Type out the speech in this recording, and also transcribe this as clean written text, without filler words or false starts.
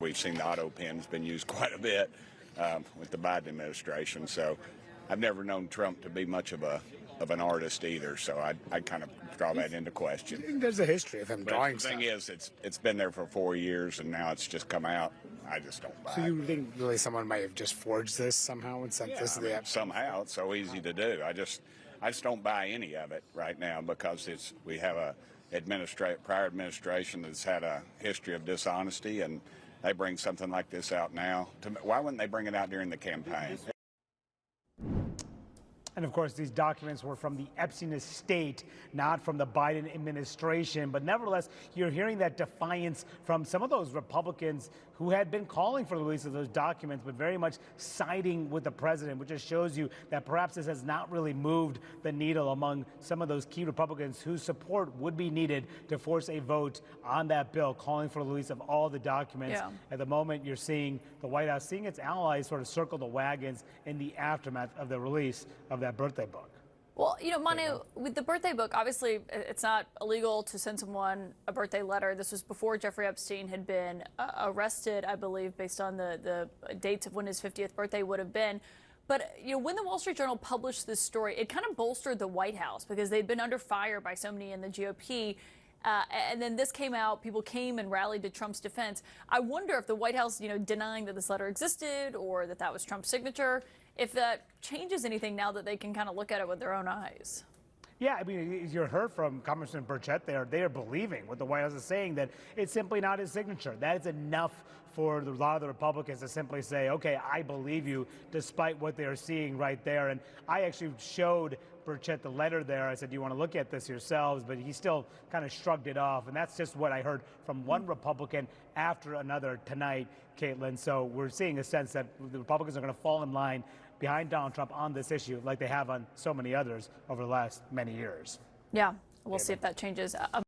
we've seen the auto pen's been used quite a bit with the Biden administration. So I've never known Trump to be much of an artist either. So I kind of draw that into question. There's a history of him drawing stuff. The thing is, it's been there for 4 years, and now it's just come out. I just don't buy it. So you think really someone might have just forged this somehow and sent this to the app? Somehow. It's so easy to do. I just don't buy any of it right now because we have a prior administration that's had a history of dishonesty, and they bring something like this out now. Why wouldn't they bring it out during the campaign? And of course, these documents were from the Epstein estate, not from the Biden administration. But nevertheless, you're hearing that defiance from some of those Republicans who had been calling for the release of those documents, but very much siding with the president, which just shows you that perhaps this has not really moved the needle among some of those key Republicans whose support would be needed to force a vote on that bill, calling for the release of all the documents. Yeah. At the moment, you're seeing the White House, seeing its allies sort of circle the wagons in the aftermath of the release of that birthday book. Well, you know, Manu, with the birthday book, obviously it's not illegal to send someone a birthday letter. This was before Jeffrey Epstein had been arrested, I believe, based on the dates of when his 50th birthday would have been. But, you know, when the Wall Street Journal published this story, it kind of bolstered the White House because they'd been under fire by so many in the GOP. And then this came out, people came and rallied to Trump's defense. I wonder if the White House, you know, denying that this letter existed or that was Trump's signature, if that changes anything now that they can kind of look at it with their own eyes. Yeah, I mean, as you heard from Congressman Burchett there, they are believing what the White House is saying, that it's simply not his signature. That is enough for a lot of the Republicans to simply say, okay, I believe you, despite what they are seeing right there. And I actually showed Burchett the letter there. I said, do you want to look at this yourselves? But he still kind of shrugged it off. And that's just what I heard from one Republican after another tonight, Caitlin. So we're seeing a sense that the Republicans are going to fall in line behind Donald Trump on this issue like they have on so many others over the last many years. Yeah, we'll see if that changes.